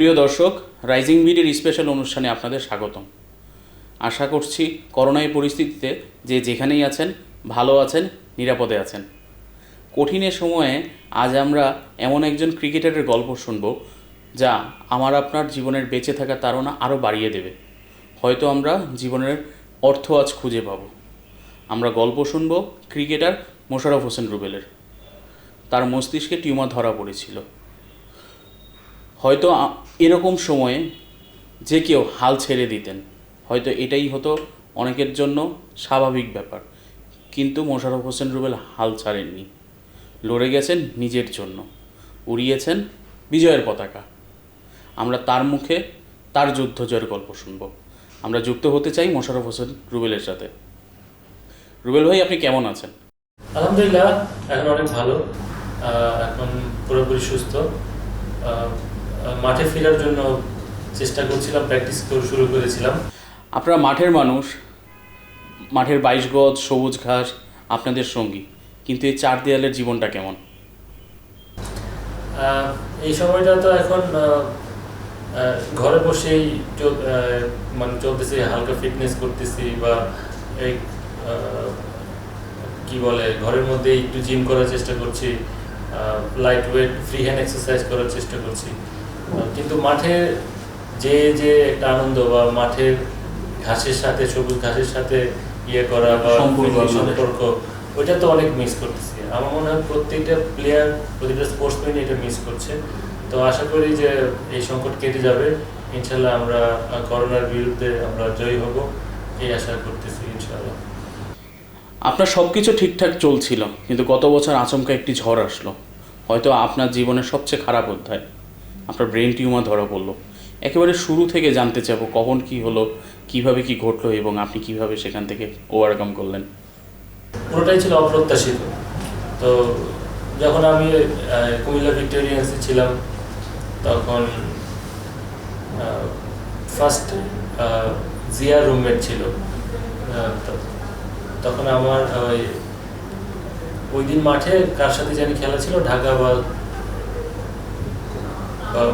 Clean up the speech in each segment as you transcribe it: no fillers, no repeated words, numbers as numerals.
প্রিয় দর্শক, rising বিডির special অনুষ্ঠানে আপনাদের স্বাগতম। আশা করছি করোনা এই পরিস্থিতিতে যে যেখানেই আছেন ভালো আছেন, নিরাপদে আছেন। কঠিনের সময়ে আজ আমরা এমন একজন ক্রিকেটারের গল্প শুনব যা আমার আপনার জীবনের বেঁচে থাকা তাড়না আরও বাড়িয়ে দেবে। হয়তো আমরা জীবনের অর্থ আজ খুঁজে পাব। আমরা গল্প শুনব ক্রিকেটার মোশাররফ হোসেন রুবেলের। তার মস্তিষ্কে টিউমার ধরা পড়েছিল। হয়তো এরকম সময়ে যে কেউ হাল ছেড়ে দিতেন, হয়তো এটাই হতো অনেকের জন্য স্বাভাবিক ব্যাপার। কিন্তু মোশাররফ হোসেন রুবেল হাল ছাড়েননি, লড়ে গেছেন নিজের জন্য, উড়িয়েছেন বিজয়ের পতাকা। আমরা তার মুখে তার যুদ্ধ জয়ের গল্প শুনব। আমরা যুক্ত হতে চাই মোশাররফ হোসেন রুবেলের সাথে। রুবেল ভাই, আপনি কেমন আছেন? আলহামদুলিল্লাহ, এখন অনেক ভালো। এখন পুরোপুরি সুস্থ। মাঠে ফেরার জন্য চেষ্টা করছিলাম, প্র্যাকটিস শুরু করেছিলাম। আপনারা মাঠের মানুষ, মাঠের 22 গজ সবুজ ঘাস আপনাদের সঙ্গী, কিন্তু এই চার দেয়ালের জীবনটা কেমন? এই সময়টা তো এখন ঘরে বসেই মানে চলতেছি, হালকা ফিটনেস করতেছি, বা এই কি বলে ঘরের মধ্যে একটু জিম করার চেষ্টা করছি, light weight free hand exercise করার চেষ্টা করছি। কিন্তু মাঠে যে একটা আনন্দ, বা মাঠের ঘাসের সাথে, সবুজ ঘাসের সাথে ইয়ে করা বা সম্পর্ক, ওইটা তো অনেক মিস করতেছি। আমার মনে হয় প্রত্যেকটা প্লেয়ার, প্রতিটা স্পোর্টসম্যান এটা মিস করছে। তো আশা করি যে এই সংকট কেটে যাবে ইনশাল্লাহ। আমরা করোনার বিরুদ্ধে আমরা জয়ী হব, এই আশা করতেছি ইনশাল্লাহ। আপনার সব কিছু ঠিকঠাক চলছিল, কিন্তু গত বছর আচমকা একটি ঝড় আসলো, হয়তো আপনার জীবনের সবচেয়ে খারাপ অধ্যায়। আপনার ব্রেন টিউমার ধরা পড়লো। একেবারে শুরু থেকে জানতে চাবো কখন কি হলো, কিভাবে কি ঘটলো, এবং আপনি কিভাবে সেখান থেকে ওভারকাম করলেন। পুরোটাই ছিল অপ্রত্যাশিত। তো যখন আমি কুমিল্লা ভিক্টোরিয়ান্সে ছিলাম, তখন ফার্স্ট জিয়ার রুমমেট ছিল। তখন আমার ওই দিন মাঠে কার সাথে জানি খেলা ছিল, ঢাকা বা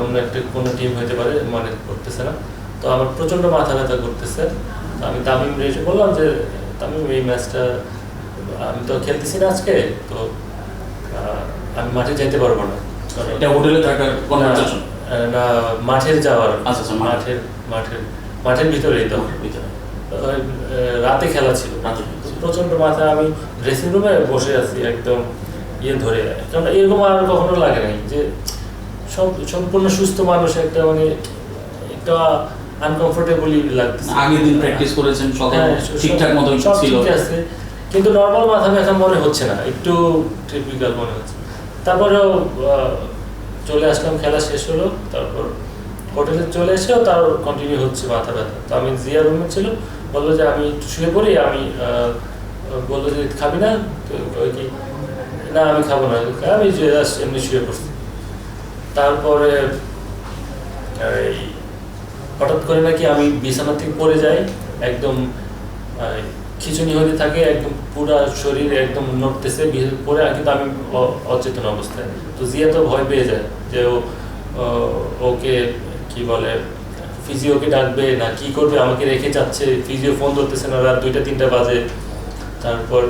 অন্য একটা কোনো টিম হইতে পারে, মনে করতেছে না। তো আমার প্রচণ্ড মাথা ব্যথা করতেছে। আমি তামিম এসে বললাম যে, তামিম, এই ম্যাচটা আমি তো খেলতেছি না আজকে, তো আমি মাঠে যেতে পারবো না। এটা হোটেলে থাকার না, মাঠের যাওয়ার। আচ্ছা, মাঠের ভিতরেই তো রাতে খেলা ছিল। প্রচন্ড মাথা, আমি ড্রেসিং রুমে বসে আছি একদম ধরে, কারণ এরকম আর কখনো লাগে নাই যে সম্পূর্ণ সুস্থ মানুষ একটা মানে একটা আনকমফোর্টেবলই লাগতেছে। আগের দিন প্র্যাকটিস করেছেন, ঠিকঠাক মতো ছিল, কিন্তু নর্মাল মাথা ব্যথা মনে হচ্ছে না, একটু টিপিক্যাল মনে হচ্ছে। তারপরেও চলে আসলাম, খেলা শেষ হলো, তারপর হোটেলে চলে এসেও তার কন্টিনিউ হচ্ছে মাথা ব্যথা। তো আমি জিয়া রুমে ছিল, বললো যে আমি একটু শুয়ে পড়ি। আমি বললো যে খাবি না? ওই কি, না আমি খাবো না, আমি জাস্ট এমনি শুয়ে পড়ছি। তারপরে হঠাৎ করে নাকি আমি বিছানা থেকে পড়ে যাই, একদম খিচুনি হতে থাকে, একদম পুরা শরীর একদম নড়তেছে পরে, কিন্তু আমি অচেতন অবস্থায়। তো জিয়া তো ভয় পেয়ে যায় যে ওকে কি বলে, ফিজিওকে ডাকবে না কি করবে, আমাকে রেখে যাচ্ছে। ফিজিও ফোন ধরতেছে না, রাত 2টা-3টা বাজে। তারপর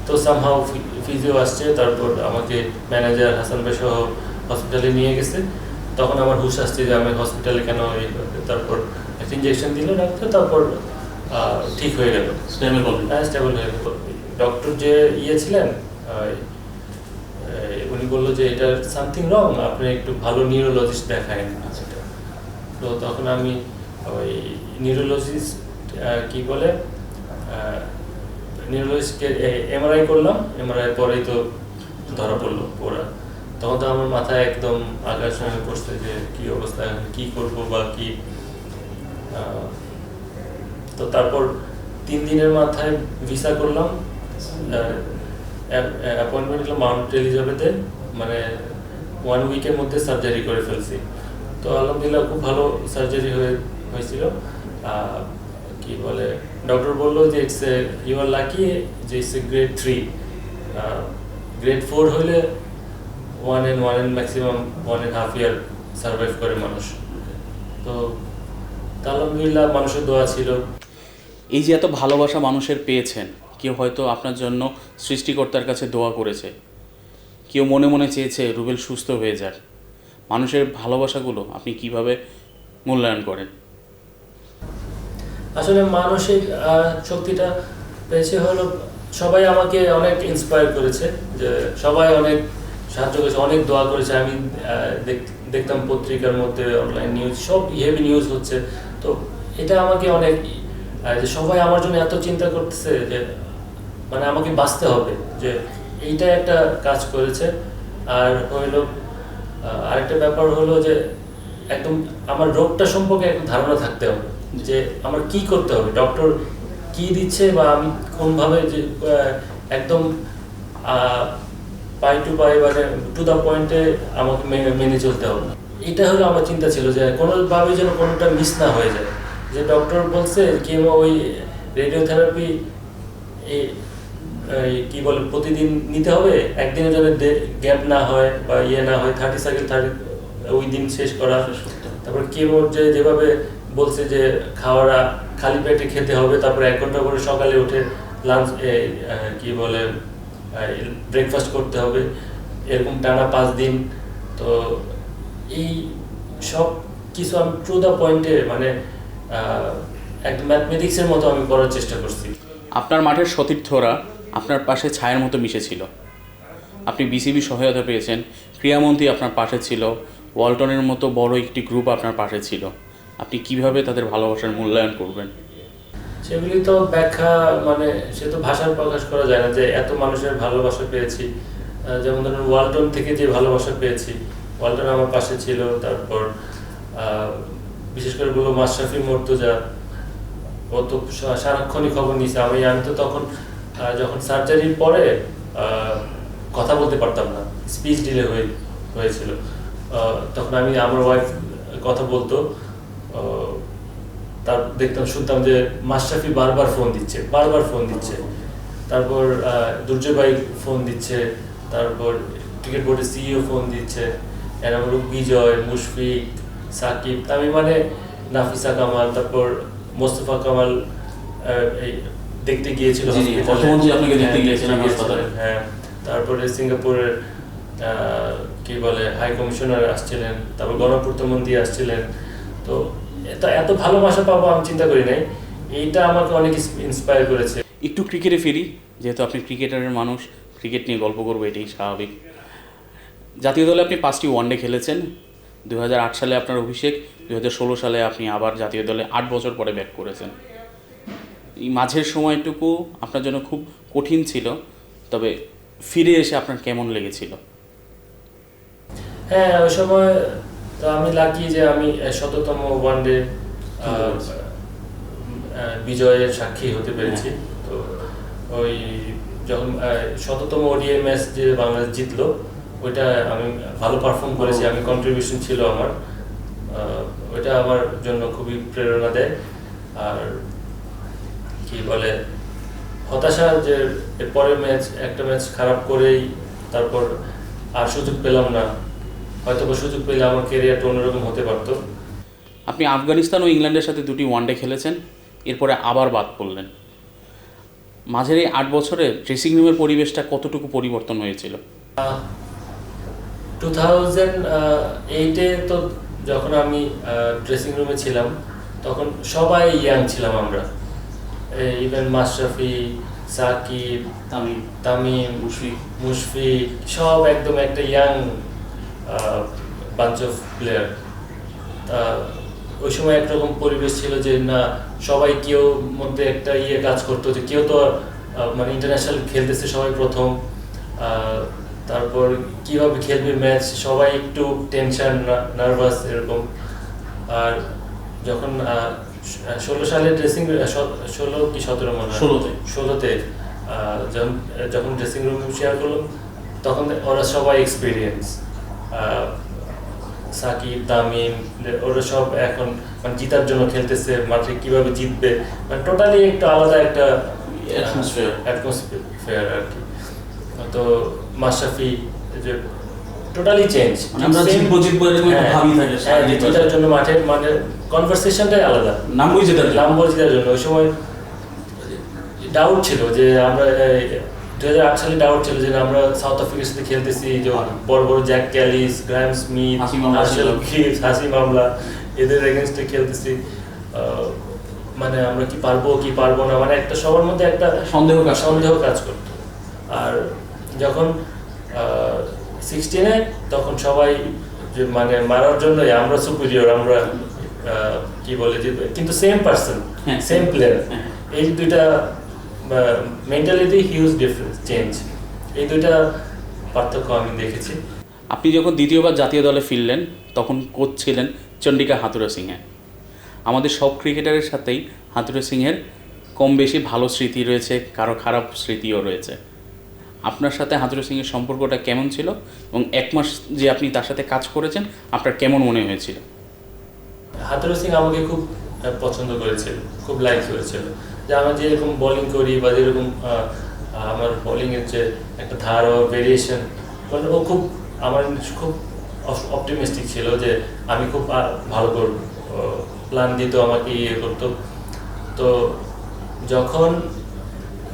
তো সামহাউ ফিজিও আসছে, তারপর আমাকে ম্যানেজার হাসান ভাই সহ হসপিটালে নিয়ে গেছে। তখন আমার হুশ আসছে যে আমি হসপিটালে কেন। তারপর একটা ইঞ্জেকশন দিল ডাক্তার, তারপর ঠিক হয়ে গেল, স্টেবল হয়ে গেল। ডক্টর যে ছিলেন, উনি বললো যে এটা সামথিং রং, আপনি একটু ভালো নিউরোলজিস্ট দেখায়েন। তো তখন আমি ওই নিউরোলজিস্ট কি বলে, নিউরোলজিস্টকে এমআরআই করলাম। এমআরআই পরেই তো ধরা পড়লো ওরা। তখন তো আমার মাথায় একদম আকাশ হয়ে পড়ছে যে কি অবস্থা, কি করবো বা কি। তো তারপর 3 দিনের মাথায় ভিসা করলাম, অ্যাপয়েন্টমেন্ট নিলাম মাউন্ট এলিজাবেথে, মানে 1 উইকের মধ্যে সার্জারি করে ফেলছি। তো আলহামদুলিল্লাহ খুব ভালো সার্জারি হয়েছিল। কি বলে, ডক্টর বললো যে ইউ আর লাকি যে ইটস এ গ্রেড 3। গ্রেড 4 হলে 1 and ম্যাক্সিমাম 1.5 year সার্ভাইভ করে মানুষ। তো আলহামদুলিল্লাহ মানুষের দোয়া ছিল। এই যে এত ভালোবাসা মানুষের পেয়েছেন, কেউ হয়তো আপনার জন্য সৃষ্টিকর্তার কাছে দোয়া করেছে, কেউ মনে মনে চেয়েছে রুবেল সুস্থ হয়ে যাক। মানুষের ভালোবাসাগুলো আপনি কিভাবে মূল্যায়ন করেন? আসলে মানসিক শক্তিটা পেয়েছে হলো সবাই আমাকে অনেক ইন্সপায়ার করেছে, যে সবাই অনেক সাহায্য করেছে, অনেক দোয়া করেছে। আমি দেখতাম পত্রিকার মধ্যে অনলাইন নিউজ, সব হেভি নিউজ হচ্ছে। তো এটা আমাকে অনেক যে সবাই আমার জন্য এত চিন্তা করতেছে, যে মানে আমাকে বাঁচতে হবে, যে এইটা একটা কাজ করেছে। আর হইলো আরেকটা ব্যাপার হলো যে একদম আমার রোগটা সম্পর্কে একটা ধারণা থাকতে হবে, যে আমার কি করতে হবে, ডক্টর কি দিচ্ছে, বা আমি কোনভাবে যে একদম পাই টু পাই মানে টু দ্য পয়েন্টে আমাকে মেনে চলতে হবে। এটা হলো আমার চিন্তা ছিল, যে কোনোভাবে যেন কোনোটা মিস না হয়ে যায়। যে ডক্টর বলছে কেমো ওই রেডিওথেরাপি কি বলে প্রতিদিন নিতে হবে, একদিনের জন্য গ্যাপ না হয় বা না হয় 30 সাইকেল 30 ওই দিন শেষ করা। তারপর কেমো যেভাবে বলছে যে খাওয়াটা খালি পেটে খেতে হবে, তারপর 1 ঘন্টা পরে সকালে উঠে লাঞ্চ কি বলে ব্রেকফাস্ট করতে হবে, এরকম টানা 5 দিন। তো এই সব কিছু আমি টু দ্য পয়েন্টে মানে একদম ম্যাথমেটিক্সের মতো আমি করার চেষ্টা করছি। আপনার মাঠের সতীর্থরা আপনার পাশে ছায়ার মতো মিশেছিল। আপনি বিসিবি সহায়তা পেয়েছেন, ক্রীড়ামন্ত্রী আপনার পাশে ছিল, ওয়ালটনের মতো বড় একটি গ্রুপ আপনার পাশে ছিল। আপনি কিভাবে তাদের ভালোবাসার মূল্যায়ন করবেন? সেগুলি তো ব্যাখ্যা মানে সে তো ভাষায় প্রকাশ করা যায় না, যে এত মানুষের ভালোবাসা পেয়েছি। যেমন ধরুন ওয়ালটন থেকে যে ভালোবাসা পেয়েছি, ওয়ালটন আমার পাশে ছিল। তারপর বিশেষ করে বলবো মাশরাফি মুর্তজা, ও তো সারাক্ষণই খবর নিয়েছে। আমি তো তখন যখন সার্জারির পরে কথা বলতে পারতাম না, স্পিচ ডিলে হয়েছিল। তখন আমার ওয়াইফ কথা বলতো, তার দেখতাম শুনতাম যে মাশরাফি বারবার ফোন দিচ্ছে। তারপর দুর্জয় ভাই ফোন দিচ্ছে, তারপর ক্রিকেট বোর্ডের সিইও ফোন দিচ্ছে, এরকম বিজয়, মুশফিক, সাকিব, তামিম, মানে নাফিসা কামাল, তারপর মোস্তফা কামাল দেখতে গিয়েছিল, হ্যাঁ। তারপরে সিঙ্গাপুরের কি বলে হাই কমিশনার আসছিলেন, তারপর গণপূর্তমন্ত্রী আসছিলেন। তো এত ভালোবাসা পাবো আমি চিন্তা করি নাই। এইটা আমাকে অনেক ইন্সপায়ার করেছে। একটু ক্রিকেটে ফিরি, যেহেতু আপনি ক্রিকেটারের মানুষ, ক্রিকেট নিয়ে গল্প করবো, এটাই স্বাভাবিক। জাতীয় দলে আপনি 5টি ওয়ানডে খেলেছেন। 2008 সালে আপনার অভিষেক, 2016 সালে আপনি আবার জাতীয় দলে 8 বছর পরে ব্যাক করেছেন। এই মাঝের সময়টুকু আপনার জন্য খুব কঠিন ছিল, তবে ফিরে এসে আপনার কেমন লেগেছিল? হ্যাঁ, ওই সময় তো আমি লাকি যে আমি 100তম ওয়ানডে বিজয়ের সাক্ষী হতে পেরেছি। তো ওই যখন 100তম ওডিআই ম্যাচ যে বাংলাদেশ জিতলো, ওইটা আমি ভালো পারফর্ম করেছি, আমি কন্ট্রিবিউশন ছিল আমার, ওইটা আমার জন্য খুবই প্রেরণা দেয়। আর কি বলে হতাশা, যে এরপরের একটা ম্যাচ খারাপ করেই তারপর আর সুযোগ পেলাম না, হয়তো সুযোগ পেলে আমার ক্যারিয়ারটা অন্যরকম হতে পারতো। আপনি আফগানিস্তান ও ইংল্যান্ডের সাথে 2টি ওয়ানডে খেলেছেন, এরপরে আবার বাদ পড়লেন। মাঝের এই 8 বছরে ড্রেসিং রুমের পরিবেশটা কতটুকু পরিবর্তন হয়েছিল? 2008-এ তো যখন আমি ড্রেসিং রুমে ছিলাম, তখন সবাই ইয়াং ছিলাম আমরা, ইভেন মাশরাফি, সাকিব, তামিম, মুশফিক, সব একদম একটা ইয়াং বাঞ্চ অফ প্লেয়ার। ওই সময় একরকম পরিবেশ ছিল যে না, সবাই কেউ মধ্যে একটা কাজ করতো, যে কেউ তো মানে ইন্টারন্যাশনাল খেলতেছে সবাই প্রথম, তারপর কিভাবে খেলবে ম্যাচ, সবাই একটু টেনশন, নার্ভাস এরকম। আর যখন 16 সালে ড্রেসিং 16 কি 17 মনে হয় 16তে যখন ড্রেসিং রুম শেয়ার করলাম, তখন ওরা সবাই এক্সপিরিয়েন্স, সাকিব, তামিম, ওরা সব এখন মানে জিতার জন্য খেলতেছে, মাঠে কিভাবে জিতবে, মানে টোটালি একটা আলাদা একটা অ্যাটমসফিয়ার আর কি। তো মাশরাফি যে টোটালি চেঞ্জ। মানে আমরা জিতবো জিতবো এরকম একটা ভাবই থাকে শারীরিক জেতার জন্য মাঠে মানে কনভারসেশনটাই আলাদা, নামবই জেতার জন্য। নাম্বার জেতার জন্য। ওই সময় ডাউট ছিল যে আমরা 2008 সালে ডাউট ছিল যে আমরা সাউথ আফ্রিকার সাথে খেলতেছি, যে বড় বড় Jacques Kallis, Graeme Smith, Hashim Amla এদের এগেনস্টে খেলতেছি, মানে আমরা কি পারবো কি পারবো না, মানে একটা সবার মধ্যে একটা সন্দেহ কাজ করতো। আর যখন 16-এ তখন সবাই যে মানে মারার জন্যই আমরা সুপিরিয়র, আমরা কি বলে যে, কিন্তু সেম পার্সন সেম প্লেয়ার, এই দুইটা মেন্টালিটি হিউজ ডিফারেন্স চেঞ্জ, এই দুইটা পার্থক্য আমি দেখেছি। আপনি যখন দ্বিতীয়বার জাতীয় দলে ফিরলেন তখন কোচ ছিলেন চন্ডিকা হাথুরুসিংহে সিংহে। আমাদের সব ক্রিকেটারের সাথেই হাথুরুসিংহের সিংহের কম বেশি ভালো স্মৃতি রয়েছে, কারো খারাপ স্মৃতিও রয়েছে। আপনার সাথে হাথুরুসিংহের সিংহের সম্পর্কটা কেমন ছিল এবং 1 মাস যে আপনি তার সাথে কাজ করেছেন আপনার কেমন মনে হয়েছিল? হাথুরুসিংহে সিং আমাকে খুব পছন্দ করেছিল, খুব লাইক করেছিল, যে আমরা যেরকম বোলিং করি বা যেরকম আমার বোলিংয়ের যে একটা ধার ও ভেরিয়েশন, মানে ও খুব আমার খুব অপটিমিস্টিক ছিল যে আমি খুব ভালো করব, প্ল্যান দিত আমাকে, ইয়ে করতো। তো যখন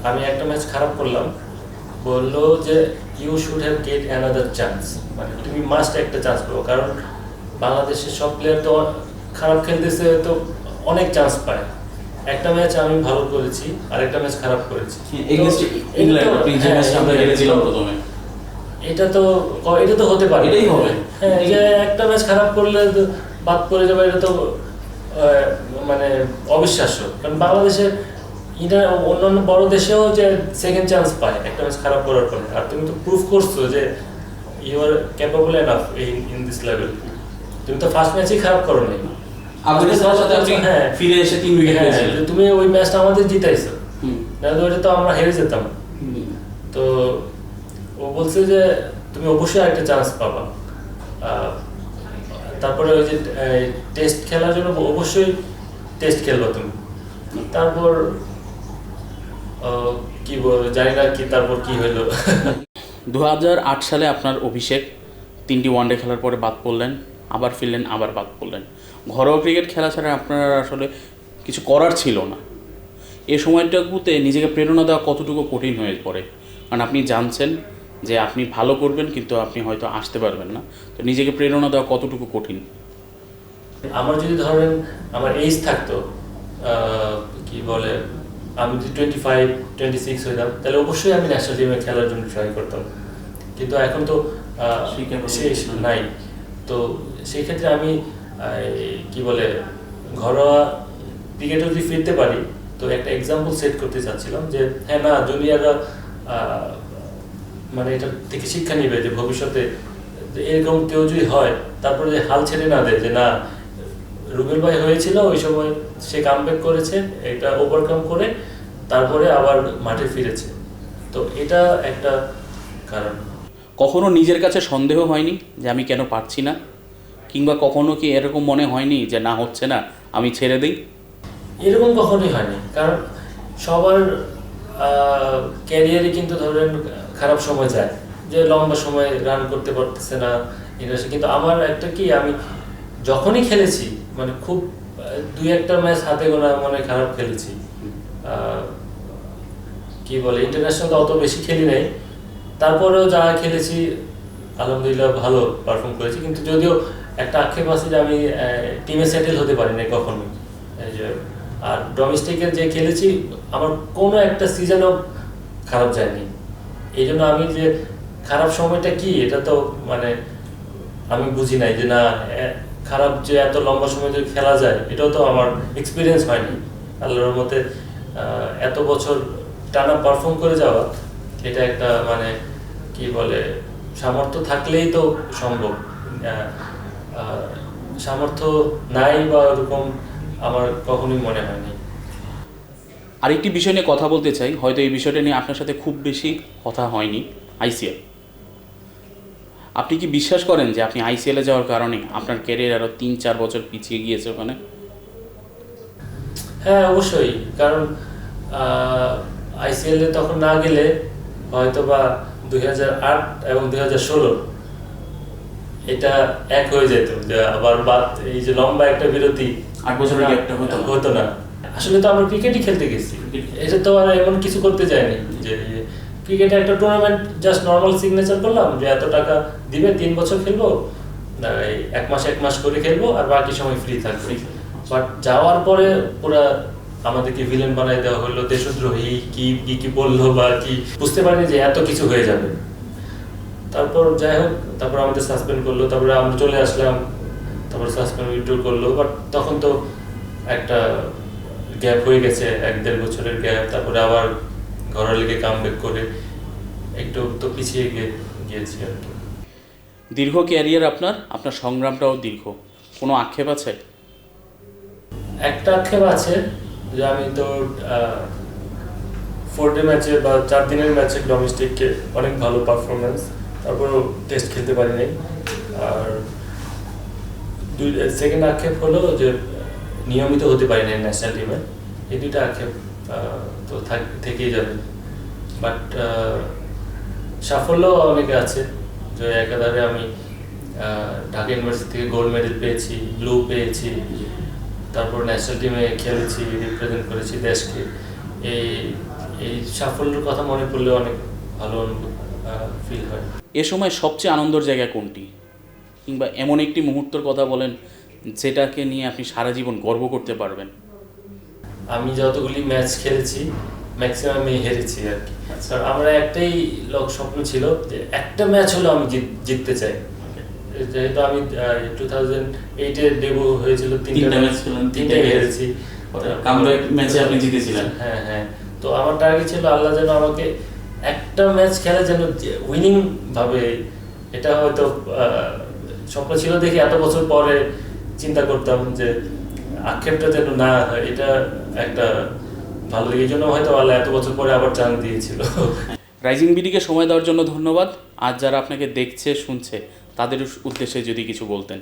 আমি একটা ম্যাচ খারাপ করলাম, বললো যে you should have get another chance, মানে তুমি মাস্ট একটা চান্স পাবো, কারণ বাংলাদেশের সব প্লেয়ার তো খারাপ খেলতেছে, তো অনেক চান্স পায়। একটা ম্যাচ আমি ভালো করেছি আর একটা ম্যাচ খারাপ করেছি, এটা তো হতে পারে, এটাই হবে। হ্যাঁ, যে একটা ম্যাচ খারাপ করলে বাদ পড়ে যাবে, এটা তো মানে অবিশ্বাস্য। কারণ বাংলাদেশে অন্যান্য বড় দেশেও যে সেকেন্ড চান্স পায় একটা ম্যাচ খারাপ করার পরে, আর তুমি তো প্রুফ করছো যে you are capable enough in this level. তুমি তো ফার্স্ট ম্যাচেই খারাপ করো নাই, ফিরে এসে 3 উইকেট পেয়েছিলে, তুমি ওই ম্যাচটা আমাদের জিতাইছো, নাহলে ওটা তো আমরা হেরে যেতাম। তো ও বলছে যে তুমি অবশ্যই একটা চান্স পাবা, তারপরে ওই যে টেস্ট খেলার জন্য অবশ্যই টেস্ট খেলবা তুমি। তারপর কি জানি না কি তারপর কি হইলো। 2008 সালে আপনার অভিষেক, 3টি ওয়ানডে খেলার পরে বাদ পড়লেন, আবার ফিরলেন, আবার বাদ পড়লেন। ঘরোয়া ক্রিকেট খেলা ছাড়া আপনার আসলে কিছু করার ছিল না। এই সময়টাতে নিজেকে প্রেরণা দেওয়া কতটুকু কঠিন হয়ে পড়ে, কারণ আপনি জানছেন যে আপনি ভালো করবেন কিন্তু আপনি হয়তো আসতে পারবেন না, তো নিজেকে প্রেরণা দেওয়া কতটুকু কঠিন? আমার যদি ধরেন আমার এজ থাকতো, কি বলে, আমি যদি 25-26 হইতাম, তাহলে অবশ্যই আমি ন্যাশনাল টিমে খেলার জন্য ট্রাই করতাম, কিন্তু এখন তো নাই। তো সেই ক্ষেত্রে আমি কি বলে ঘরোয়া ক্রিকেটে যদি ফিরতে পারি, তো একটা এক্সাম্পল সেট করতে চাচ্ছিলাম যে হ্যাঁ, না জুনিয়ররা মানে এটা থেকে শিক্ষা নিবে যে ভবিষ্যতে এরকম কেউ যদি হয়, তারপরে যে হাল ছেড়ে না দেয়, যে না রুবেল ভাই হয়েছিল ওই সময়, সে কামব্যাক করেছে, এটা ওভারকাম করে তারপরে আবার মাঠে ফিরেছে। তো এটা একটা কারণ। কখনো নিজের কাছে সন্দেহ হয়নি যে আমি কেন পারছি না, কিংবা কখনো কি এরকম মনে হয়নি যে না হচ্ছে না আমি ছেড়ে দিই? এরকম কখনোই হয়নি, কারণ সবার ক্যারিয়ারে কিন্তু ধরেন খারাপ সময় যায়, যে লম্বা সময় রান করতে পারতেছে না, কিন্তু আমার একটা কি, আমি যখনই খেলেছি মানে খুব 2-1টা ম্যাচ হাতে গোনা মনে খারাপ খেলেছি, কি বলে ইন্টারন্যাশনাল অত বেশি খেলি নাই, তারপরেও যা খেলেছি আলহামদুলিল্লাহ ভালো পারফর্ম করেছি। কিন্তু যদিও একটা আক্ষেপ আছে যে আমি টিমে সেটেল হতে পারি না কখনো, আর ডোমেস্টিকের যে খেলেছি আমার কোনো একটা সিজনও খারাপ যায়নি। এই জন্য আমি যে খারাপ সময়টা কি, এটা তো মানে আমি বুঝি নাই যে না খারাপ যে এত লম্বা সময় ধরে খেলা যায়, এটাও তো আমার এক্সপিরিয়েন্স হয়নি। আল্লাহর মতে এত বছর টানা পারফর্ম করে যাওয়া, এটা একটা মানে কি বলে সামর্থ্য থাকলেই তো সম্ভব, সামর্থ্য নাই বা ওরকম আমার কখনোই মনে হয়নি। আরেকটি বিষয় নিয়ে কথা বলতে চাই, হয়তো এই বিষয়টা নিয়ে আপনার সাথে খুব বেশি কথা হয়নি, আইসিএল। আপনি কি বিশ্বাস করেন যে আপনি আইসিএলে যাওয়ার কারণে আপনার ক্যারিয়ার আরও 3-4 বছর পিছিয়ে গিয়েছে ওখানে? হ্যাঁ, অবশ্যই, কারণ আইসিএলে তখন না গেলে হয়তো বা 2008 এবং 2016 এটা এক হয়ে যেত, যে আবার বাদ এই যে লম্বা একটা বিরতি 8 বছরের গ্যাপটা হতো না। আসলে তো আমরা ক্রিকেটই খেলতে গেছি, এটা তো আর এমন কিছু করতে যায়নি যে ক্রিকেটে একটা টুর্নামেন্ট জাস্ট নর্মাল সিগনেচার করলাম যে এত টাকা দিবে 3 বছর খেলবো, এই 1 মাস করে খেলবো আর বাকি সময় ফ্রি থাকবে। বাট যাওয়ার পরে পুরা আমাদেরকে ভিলেন বানাই দেওয়া হলো, দেশদ্রোহী কি কি কি বললো বা কি বুঝতে পারিনি যে এত কিছু হয়ে যাবে। তারপর যাই হোক, তারপর আমাদের সাসপেন্ড করলো, তারপরে আমরা চলে আসলাম, তারপর সাসপেন্ড উইথড্র করলো। বাট তখন তো একটা গ্যাপ হয়ে গেছে, 1-1.5 বছরের গ্যাপ। তারপরে আবার ঘরের লিগে কামব্যাক করে একটু তো পিছিয়ে গিয়েছি আর কি। দীর্ঘ ক্যারিয়ার আপনার সংগ্রামটাও দীর্ঘ, কোনো আক্ষেপ আছে? একটা আক্ষেপ আছে যে আমি তো 4 ডে ম্যাচে বা 4 দিনের ম্যাচে ডোমেস্টিকে অনেক ভালো পারফরমেন্স, তারপরও টেস্ট খেলতে পারি নাই। আর সেকেন্ড আক্ষেপ হলো যে নিয়মিত হতে পারি নাই ন্যাশনাল টিমে। এই দুইটা আক্ষেপ তো থেকেই যাবে। বাট সাফল্য অনেকে আছে, যে একাধারে আমি ঢাকা ইউনিভার্সিটি থেকে গোল্ড মেডেল পেয়েছি, ব্লু পেয়েছি, তারপর ন্যাশনাল টিমে খেলেছি, রিপ্রেজেন্ট করেছি দেশকে। এই সাফল্যের কথা মনে পড়লে অনেক ভালো ফিল হয়। এ সময় সবচেয়ে আনন্দের জায়গা কোনটি, কিংবা এমন একটি মুহূর্তের কথা বলেন যেটাকে নিয়ে আপনি সারা জীবন গর্ব করতে পারবেন? আমি যতগুলি ম্যাচ খেলেছি ম্যাক্সিমামই হেরেছি আর কি। কারণ আমরা একটাই স্বপ্ন ছিল যে একটা ম্যাচ হলো আমি জিততে চাই। যেহেতু আমি 2008-এ ডেবিউ হয়েছিল, 3টা ম্যাচ তিনটাই হেরেছি, কামব্যাক ম্যাচে আপনি জিতেছিলেন। হ্যাঁ, তো আমার টার্গেট ছিল আল্লাহ যেন আমাকে একটা ম্যাচ খেলা যেন উইনিং ভাবে। এটা হয়তো স্বপ্ন ছিল দেখি, এত বছর পরে চিন্তা করতাম যে আক্ষেপটা যেন না হয়, এটা একটা ভালো লাগে। এই জন্য হয়তো আল্লাহ এত বছর পরে আবার চান্স দিয়েছিল। রাইজিং বিডিকে সময় দেওয়ার জন্য ধন্যবাদ। আজ যারা আপনাকে দেখছে শুনছে তাদের উদ্দেশ্যে যদি কিছু বলতেন।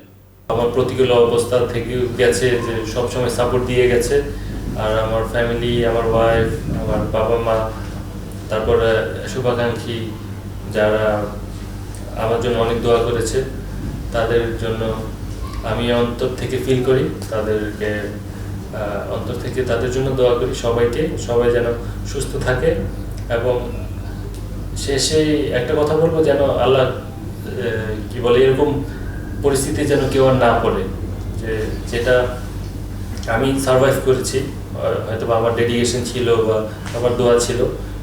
আমার প্রতিকূল অবস্থা থেকে গেছে, যে সবসময় সাপোর্ট দিয়ে গেছে। আর আমার ফ্যামিলি, আমার ওয়াইফ, আমার বাবা মা, তারপরে শুভাকাঙ্ক্ষী যারা আমার জন্য অনেক দোয়া করেছে, তাদের জন্য আমি অন্তর থেকে ফিল করি, তাদেরকে অন্তর থেকে তাদের জন্য দোয়া করি। সবাই যেন সুস্থ থাকে। এবং শেষে একটা কথা বলবো, যেন আল্লাহ কি বলে এরকম পরিস্থিতি যেন কেউ আর না পড়ে, যেটা আমি সারভাইভ করেছি। হয়তো বা আমার ডেডিকেশন ছিল বা আমার দোয়া ছিল,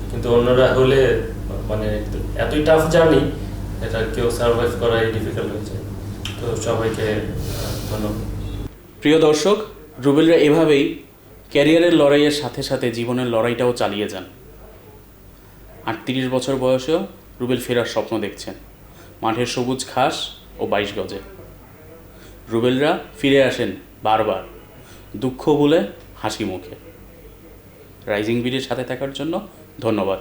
কিন্তু অন্যরা হলে মানে এতই টাফ জার্নি, এটা কেউ সারভাইভ করাই ডিফিকাল্ট হয়ে যায়। তো সবাইকে ধন্যবাদ। প্রিয় দর্শক, রুবেলরা এভাবেই ক্যারিয়ারের লড়াইয়ের সাথে সাথে জীবনের লড়াইটাও চালিয়ে যান। 38 বছর বয়সেও রুবেল ফেরার স্বপ্ন দেখছেন, মাঠের সবুজ ঘাস ও 22 গজে। রুবেলরা ফিরে আসেন বারবার, দুঃখ ভুলে হাসি মুখে। রাইজিং বিডির সাথে থাকার জন্য ধন্যবাদ।